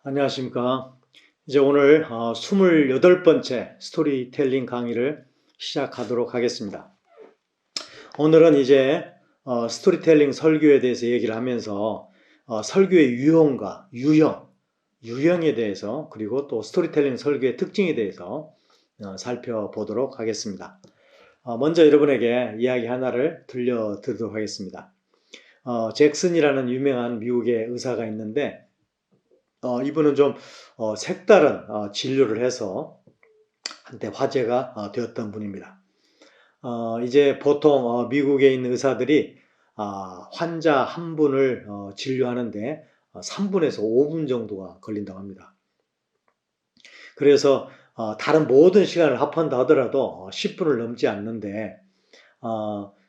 안녕하십니까. 이제 오늘 28번째 스토리텔링 강의를 시작하도록 하겠습니다. 오늘은 이제 스토리텔링 설교에 대해서 얘기를 하면서 설교의 유형과 유형에 대해서 그리고 또 스토리텔링 설교의 특징에 대해서 살펴보도록 하겠습니다. 먼저 여러분에게 이야기 하나를 들려드리도록 하겠습니다. 잭슨이라는 유명한 미국의 의사가 있는데 이분은 좀 색다른 진료를 해서 한때 화제가 되었던 분입니다. 이제 보통 미국에 있는 의사들이 환자 한 분을 진료하는데 3분에서 5분 정도가 걸린다고 합니다. 그래서 다른 모든 시간을 합한다 하더라도 10분을 넘지 않는데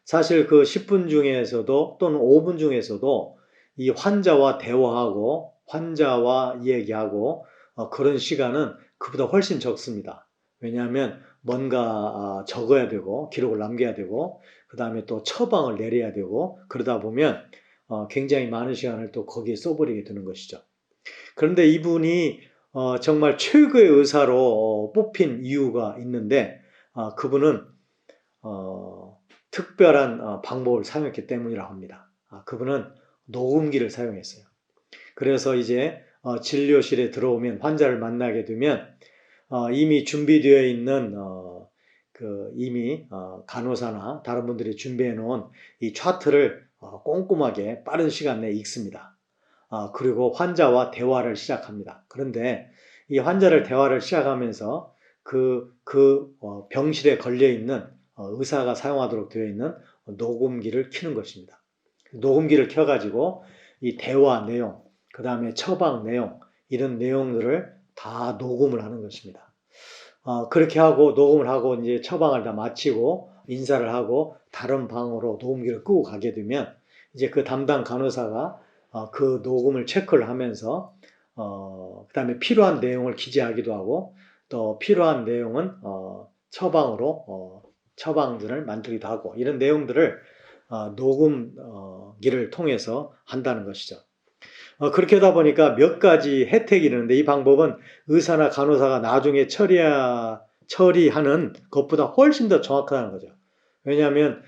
사실 그 10분 중에서도 또는 5분 중에서도 이 환자와 대화하고 환자와 이야기하고 그런 시간은 그보다 훨씬 적습니다. 왜냐하면 뭔가 적어야 되고 기록을 남겨야 되고 그 다음에 또 처방을 내려야 되고 그러다 보면 굉장히 많은 시간을 또 거기에 써버리게 되는 것이죠. 그런데 이분이 정말 최고의 의사로 뽑힌 이유가 있는데 그분은 특별한 방법을 사용했기 때문이라고 합니다. 그분은 녹음기를 사용했어요. 그래서 이제 진료실에 들어오면 환자를 만나게 되면 이미 준비되어 있는 이미 간호사나 다른 분들이 준비해 놓은 이 차트를 꼼꼼하게 빠른 시간 내에 읽습니다. 그리고 환자와 대화를 시작합니다. 그런데 이 환자를 대화를 시작하면서 그 병실에 걸려 있는 의사가 사용하도록 되어 있는 녹음기를 켜는 것입니다. 녹음기를 켜가지고 이 대화 내용, 그 다음에 처방 내용, 이런 내용들을 다 녹음을 하는 것입니다. 그렇게 하고 녹음을 하고 이제 처방을 다 마치고 인사를 하고 다른 방으로 녹음기를 끄고 가게 되면 이제 그 담당 간호사가 그 녹음을 체크를 하면서 그 다음에 필요한 내용을 기재하기도 하고 또 필요한 내용은 처방으로 처방전을 만들기도 하고 이런 내용들을 녹음기를 통해서 한다는 것이죠. 그렇게 하다 보니까 몇 가지 혜택이 있는데 이 방법은 의사나 간호사가 나중에 처리하는 것보다 훨씬 더 정확하다는 거죠. 왜냐하면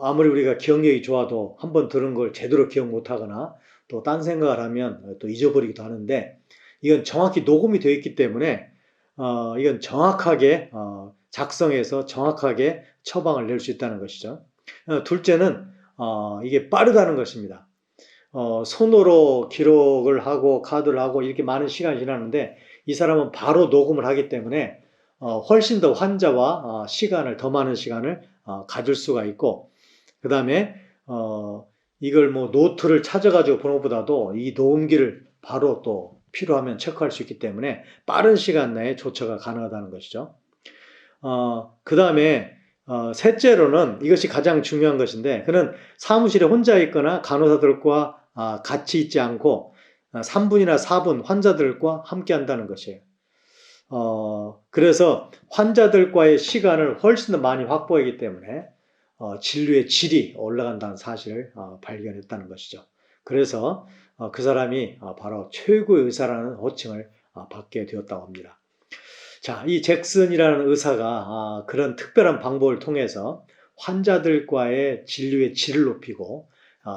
아무리 우리가 기억력이 좋아도 한번 들은 걸 제대로 기억 못하거나 또 딴 생각을 하면 또 잊어버리기도 하는데 이건 정확히 녹음이 되어 있기 때문에 이건 정확하게 작성해서 정확하게 처방을 낼 수 있다는 것이죠. 둘째는 이게 빠르다는 것입니다. 손으로 기록을 하고 카드를 하고 이렇게 많은 시간이 지나는데 이 사람은 바로 녹음을 하기 때문에 훨씬 더 환자와 시간을 더 많은 시간을 가질 수가 있고 그 다음에 이걸 뭐 노트를 찾아가지고 보는 것보다도 이 녹음기를 바로 또 필요하면 체크할 수 있기 때문에 빠른 시간 내에 조처가 가능하다는 것이죠. 그 다음에 셋째로는 이것이 가장 중요한 것인데 그는 사무실에 혼자 있거나 간호사들과 같이 있지 않고 3분이나 4분 환자들과 함께 한다는 것이에요. 그래서 환자들과의 시간을 훨씬 더 많이 확보하기 때문에 진료의 질이 올라간다는 사실을 발견했다는 것이죠. 그래서 그 사람이 바로 최고의 의사라는 호칭을 받게 되었다고 합니다. 자, 이 잭슨이라는 의사가 그런 특별한 방법을 통해서 환자들과의 진료의 질을 높이고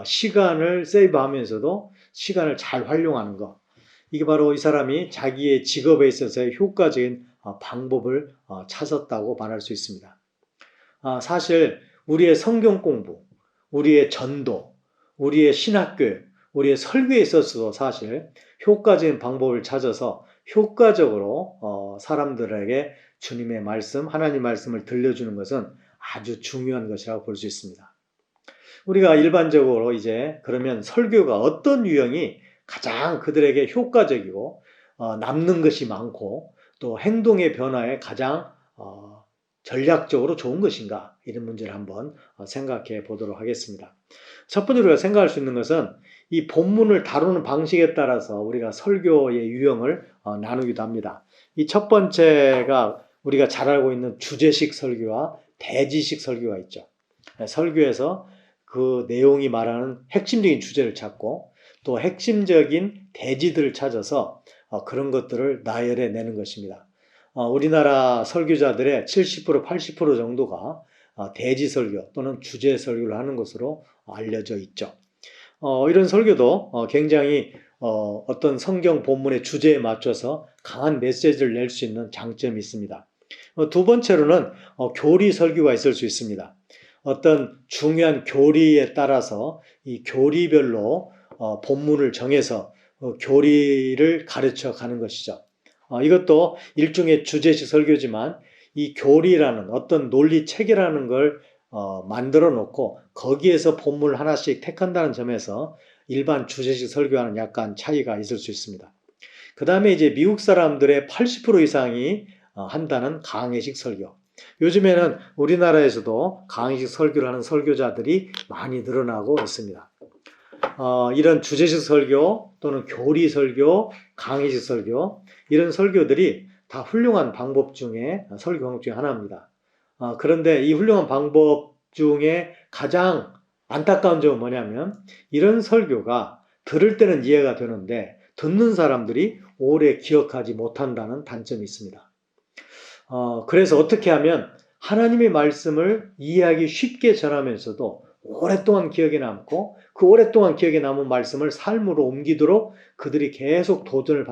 시간을 세이브하면서도 시간을 잘 활용하는 것. 이게 바로 이 사람이 자기의 직업에 있어서의 효과적인 방법을 찾았다고 말할 수 있습니다. 사실 우리의 성경 공부, 우리의 전도, 우리의 신학교육, 우리의 설교에 있어서도 사실 효과적인 방법을 찾아서 효과적으로 사람들에게 주님의 말씀, 하나님 말씀을 들려주는 것은 아주 중요한 것이라고 볼 수 있습니다. 우리가 일반적으로 이제 그러면 설교가 어떤 유형이 가장 그들에게 효과적이고 남는 것이 많고 또 행동의 변화에 가장 전략적으로 좋은 것인가 이런 문제를 한번 생각해 보도록 하겠습니다. 첫 번째로 우리가 생각할 수 있는 것은 이 본문을 다루는 방식에 따라서 우리가 설교의 유형을 나누기도 합니다. 이 첫 번째가 우리가 잘 알고 있는 주제식 설교와 대지식 설교가 있죠. 설교에서 그 내용이 말하는 핵심적인 주제를 찾고 또 핵심적인 대지들을 찾아서 그런 것들을 나열해내는 것입니다. 우리나라 설교자들의 70% 80% 정도가 대지 설교 또는 주제 설교를 하는 것으로 알려져 있죠. 이런 설교도 굉장히 어떤 성경 본문의 주제에 맞춰서 강한 메시지를 낼 수 있는 장점이 있습니다. 두 번째로는 교리 설교가 있을 수 있습니다. 어떤 중요한 교리에 따라서 이 교리별로 본문을 정해서 교리를 가르쳐 가는 것이죠. 이것도 일종의 주제식 설교지만 이 교리라는 어떤 논리 체계라는 걸 만들어 놓고 거기에서 본문을 하나씩 택한다는 점에서 일반 주제식 설교와는 약간 차이가 있을 수 있습니다. 그 다음에 이제 미국 사람들의 80% 이상이 한다는 강해식 설교. 요즘에는 우리나라에서도 강해식 설교를 하는 설교자들이 많이 늘어나고 있습니다. 이런 주제식 설교 또는 교리 설교, 강해식 설교 이런 설교들이 다 훌륭한 방법 중에 설교 방법 중에 하나입니다. 그런데 이 훌륭한 방법 중에 가장 안타까운 점은 뭐냐면 이런 설교가 들을 때는 이해가 되는데 듣는 사람들이 오래 기억하지 못한다는 단점이 있습니다. 그래서 어떻게 하면 하나님의 말씀을 이해하기 쉽게 전하면서도 오랫동안 기억에 남고 그 오랫동안 기억에 남은 말씀을 삶으로 옮기도록 그들이 계속 도전을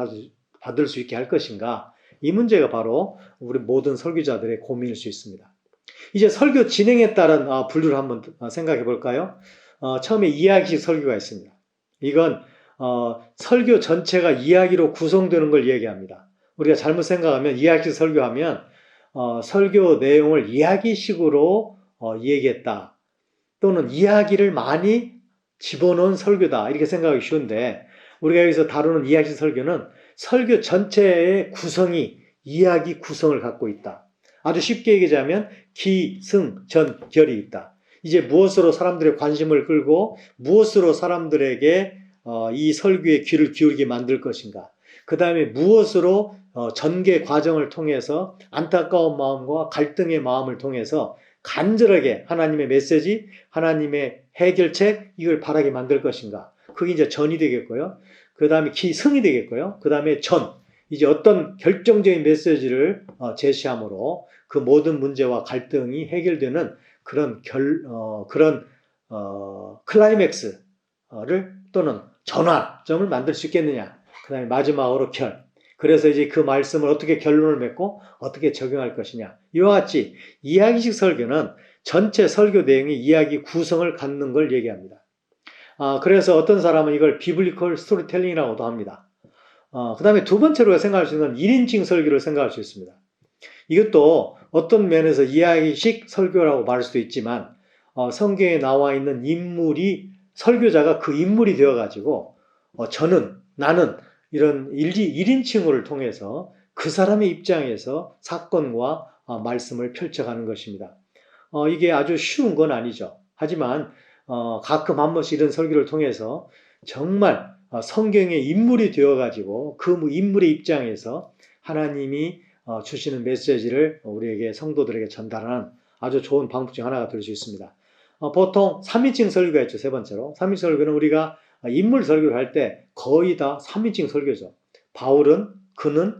받을 수 있게 할 것인가? 이 문제가 바로 우리 모든 설교자들의 고민일 수 있습니다. 이제 설교 진행에 따른 분류를 한번 생각해 볼까요? 처음에 이야기식 설교가 있습니다. 이건 설교 전체가 이야기로 구성되는 걸 얘기합니다. 우리가 잘못 생각하면 이야기식 설교하면 설교 내용을 이야기식으로 얘기했다. 또는 이야기를 많이 집어넣은 설교다. 이렇게 생각하기 쉬운데 우리가 여기서 다루는 이야기식 설교는 설교 전체의 구성이 이야기 구성을 갖고 있다. 아주 쉽게 얘기하자면 기, 승, 전, 결이 있다. 이제 무엇으로 사람들의 관심을 끌고 무엇으로 사람들에게 이 설교의 귀를 기울이게 만들 것인가. 그 다음에 무엇으로 전개 과정을 통해서 안타까운 마음과 갈등의 마음을 통해서 간절하게 하나님의 메시지, 하나님의 해결책 이걸 바라게 만들 것인가. 그게 이제 전이 되겠고요. 그 다음에 기승이 되겠고요. 그 다음에 전, 이제 어떤 결정적인 메시지를 제시함으로 그 모든 문제와 갈등이 해결되는 그런 클라이맥스를 또는 전환점을 만들 수 있겠느냐. 그 다음에 마지막으로 결. 그래서 이제 그 말씀을 어떻게 결론을 맺고 어떻게 적용할 것이냐. 이와 같이 이야기식 설교는 전체 설교 내용이 이야기 구성을 갖는 걸 얘기합니다. 그래서 어떤 사람은 이걸 비블리컬 스토리텔링이라고도 합니다. 그 다음에 두 번째로 생각할 수 있는 1인칭 설교를 생각할 수 있습니다. 이것도 어떤 면에서 이야기식 설교라고 말할 수도 있지만 성경에 나와 있는 인물이 설교자가 그 인물이 되어가지고 저는, 나는 이런 1인칭을 통해서 그 사람의 입장에서 사건과 말씀을 펼쳐가는 것입니다. 이게 아주 쉬운 건 아니죠. 하지만 가끔 한 번씩 이런 설교를 통해서 정말 성경의 인물이 되어가지고 그 인물의 입장에서 하나님이 주시는 메시지를 우리에게 성도들에게 전달하는 아주 좋은 방법 중 하나가 될 수 있습니다. 보통 3인칭 설교가 있죠. 세 번째로 3인칭 설교는 우리가 인물 설교를 할 때 거의 다 3인칭 설교죠. 바울은, 그는,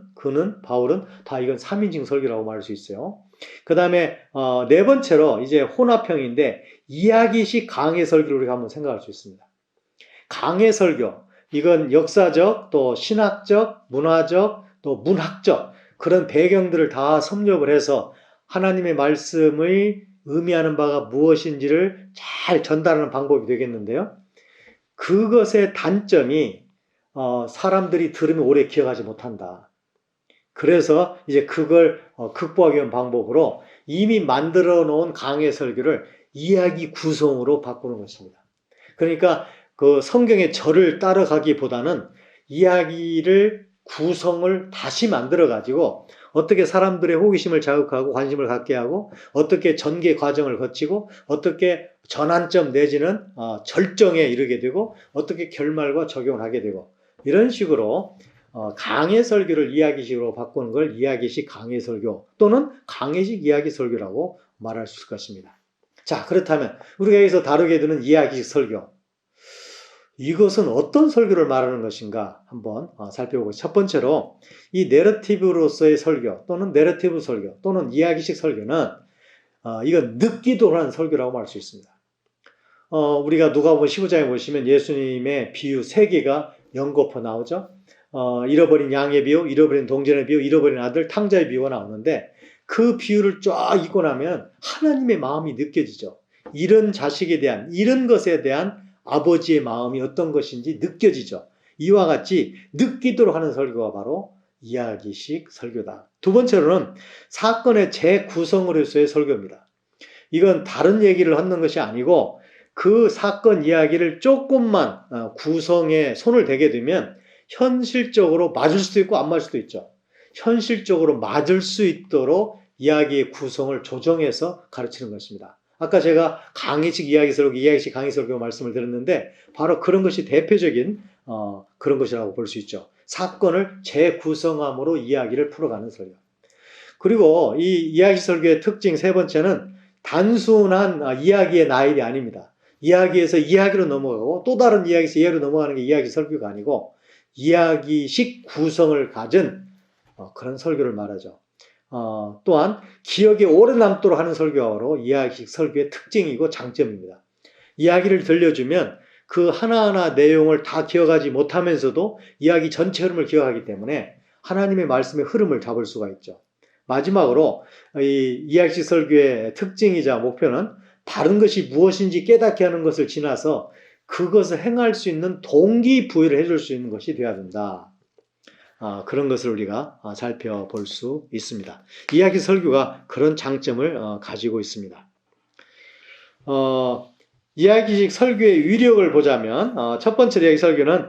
바울은 다 이건 3인칭 설교라고 말할 수 있어요. 그 다음에 네 번째로 이제 혼합형인데 이야기식 강해 설교를 우리가 한번 생각할 수 있습니다. 강해 설교, 이건 역사적, 또 신학적, 문화적, 또 문학적 그런 배경들을 다 섭렵을 해서 하나님의 말씀의 의미하는 바가 무엇인지를 잘 전달하는 방법이 되겠는데요. 그것의 단점이 사람들이 들으면 오래 기억하지 못한다. 그래서 이제 그걸 극복하기 위한 방법으로 이미 만들어 놓은 강해 설교를 이야기 구성으로 바꾸는 것입니다. 그러니까 그 성경의 절을 따라가기보다는 이야기를 구성을 다시 만들어 가지고 어떻게 사람들의 호기심을 자극하고 관심을 갖게 하고 어떻게 전개 과정을 거치고 어떻게 전환점 내지는 절정에 이르게 되고 어떻게 결말과 적용을 하게 되고 이런 식으로 강해 설교를 이야기식으로 바꾸는 걸 이야기식 강해 설교 또는 강해식 이야기 설교라고 말할 수 있을 것입니다. 자, 그렇다면 우리가 여기서 다루게 되는 이야기식 설교 이것은 어떤 설교를 말하는 것인가 한번 살펴보고, 첫 번째로 이 내러티브로서의 설교 또는 내러티브 설교 또는 이야기식 설교는 이건 늑기도라는 설교라고 말할 수 있습니다. 우리가 누가복음 15장에 보시면 예수님의 비유 3개가 연거푸 나오죠. 잃어버린 양의 비유, 잃어버린 동전의 비유, 잃어버린 아들 탕자의 비유가 나오는데, 그 비유를 쫙 읽고 나면 하나님의 마음이 느껴지죠. 잃은 자식에 대한, 잃은 것에 대한 아버지의 마음이 어떤 것인지 느껴지죠. 이와 같이 늑기도록 하는 설교가 바로 이야기식 설교다. 두 번째로는 사건의 재구성으로서의 설교입니다. 이건 다른 얘기를 하는 것이 아니고 그 사건 이야기를 조금만 구성에 손을 대게 되면 현실적으로 맞을 수도 있고 안 맞을 수도 있죠. 현실적으로 맞을 수 있도록 이야기의 구성을 조정해서 가르치는 것입니다. 아까 제가 강의식 이야기 설교, 이야기식 강의 설교 말씀을 드렸는데 바로 그런 것이 대표적인 그런 것이라고 볼 수 있죠. 사건을 재구성함으로 이야기를 풀어가는 설교. 그리고 이 이야기 설교의 특징 세 번째는 단순한 이야기의 나열이 아닙니다. 이야기에서 이야기로 넘어가고 또 다른 이야기에서 이야기로 넘어가는 게 이야기 설교가 아니고 이야기식 구성을 가진 그런 설교를 말하죠. 또한 기억에 오래 남도록 하는 설교가 바로 이야기식 설교의 특징이고 장점입니다. 이야기를 들려주면 그 하나하나 내용을 다 기억하지 못하면서도 이야기 전체 흐름을 기억하기 때문에 하나님의 말씀의 흐름을 잡을 수가 있죠. 마지막으로 이 이야기식 설교의 특징이자 목표는 다른 것이 무엇인지 깨닫게 하는 것을 지나서 그것을 행할 수 있는 동기부여를 해줄 수 있는 것이 되어야 된다. 그런 것을 우리가 살펴볼 수 있습니다. 이야기 설교가 그런 장점을 가지고 있습니다. 이야기식 설교의 위력을 보자면 첫 번째 이야기 설교는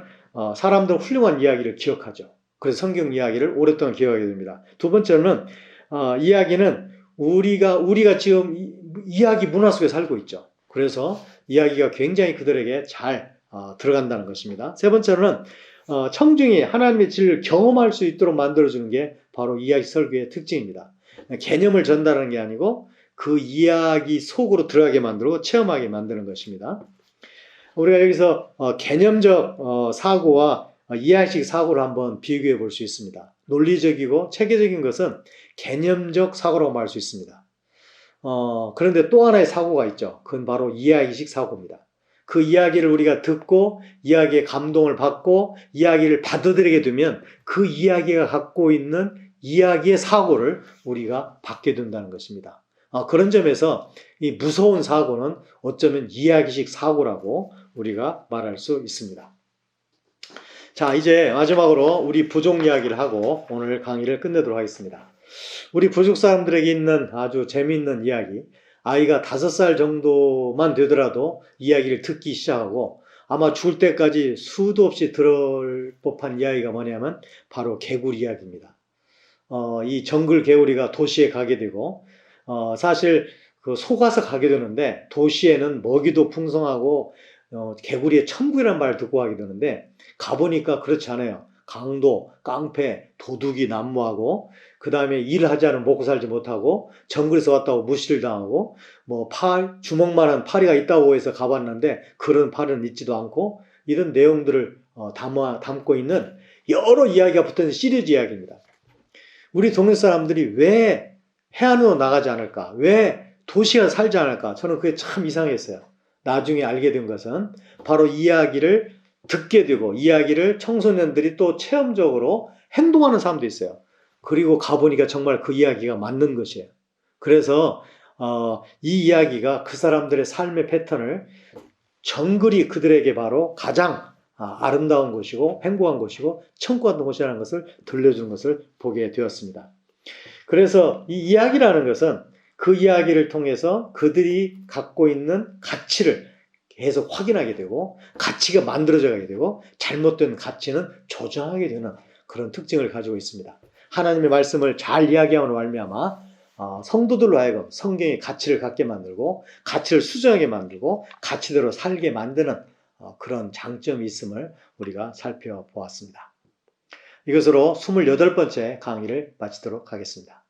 사람들은 훌륭한 이야기를 기억하죠. 그래서 성경 이야기를 오랫동안 기억하게 됩니다. 두 번째는 이야기는 우리가 지금 이야기 문화 속에 살고 있죠. 그래서 이야기가 굉장히 그들에게 잘 들어간다는 것입니다. 세 번째로는 청중이 하나님의 진리를 경험할 수 있도록 만들어주는 게 바로 이야기 설교의 특징입니다. 개념을 전달하는 게 아니고 그 이야기 속으로 들어가게 만들고 체험하게 만드는 것입니다. 우리가 여기서 개념적 사고와 이야기식 사고를 한번 비교해 볼 수 있습니다. 논리적이고 체계적인 것은 개념적 사고라고 말할 수 있습니다. 그런데 또 하나의 사고가 있죠. 그건 바로 이야기식 사고입니다. 그 이야기를 우리가 듣고 이야기에 감동을 받고 이야기를 받아들이게 되면 그 이야기가 갖고 있는 이야기의 사고를 우리가 받게 된다는 것입니다. 그런 점에서 이 무서운 사고는 어쩌면 이야기식 사고라고 우리가 말할 수 있습니다. 자, 이제 마지막으로 우리 부족 이야기를 하고 오늘 강의를 끝내도록 하겠습니다. 우리 부족 사람들에게 있는 아주 재미있는 이야기, 아이가 5살 정도만 되더라도 이야기를 듣기 시작하고 아마 죽을 때까지 수도 없이 들을 법한 이야기가 뭐냐면 바로 개구리 이야기입니다. 이 정글 개구리가 도시에 가게 되고 사실 그 속아서 가게 되는데 도시에는 먹이도 풍성하고 개구리의 천국이라는 말을 듣고 가게 되는데 가보니까 그렇지 않아요. 강도, 깡패, 도둑이 난무하고 그 다음에 일하지 않으면 먹고 살지 못하고 정글에서 왔다고 무시를 당하고 뭐 주먹만한 파리가 있다고 해서 가봤는데 그런 파리는 있지도 않고 이런 내용들을 담고 있는 여러 이야기가 붙어있는 시리즈 이야기입니다. 우리 동네 사람들이 왜 해안으로 나가지 않을까? 왜 도시에 살지 않을까? 저는 그게 참 이상했어요. 나중에 알게 된 것은 바로 이야기를 듣게 되고 이야기를 청소년들이 또 체험적으로 행동하는 사람도 있어요. 그리고 가보니까 정말 그 이야기가 맞는 것이에요. 그래서 이 이야기가 그 사람들의 삶의 패턴을 정글이 그들에게 바로 가장 아름다운 곳이고 행복한 곳이고 천국 같은 곳이라는 것을 들려주는 것을 보게 되었습니다. 그래서 이 이야기라는 것은 그 이야기를 통해서 그들이 갖고 있는 가치를 계속 확인하게 되고 가치가 만들어져가게 되고 잘못된 가치는 조정하게 되는 그런 특징을 가지고 있습니다. 하나님의 말씀을 잘 이야기함으로 말미암아 성도들로 하여금 성경의 가치를 갖게 만들고 가치를 수정하게 만들고 가치대로 살게 만드는 그런 장점이 있음을 우리가 살펴보았습니다. 이것으로 28번째 강의를 마치도록 하겠습니다.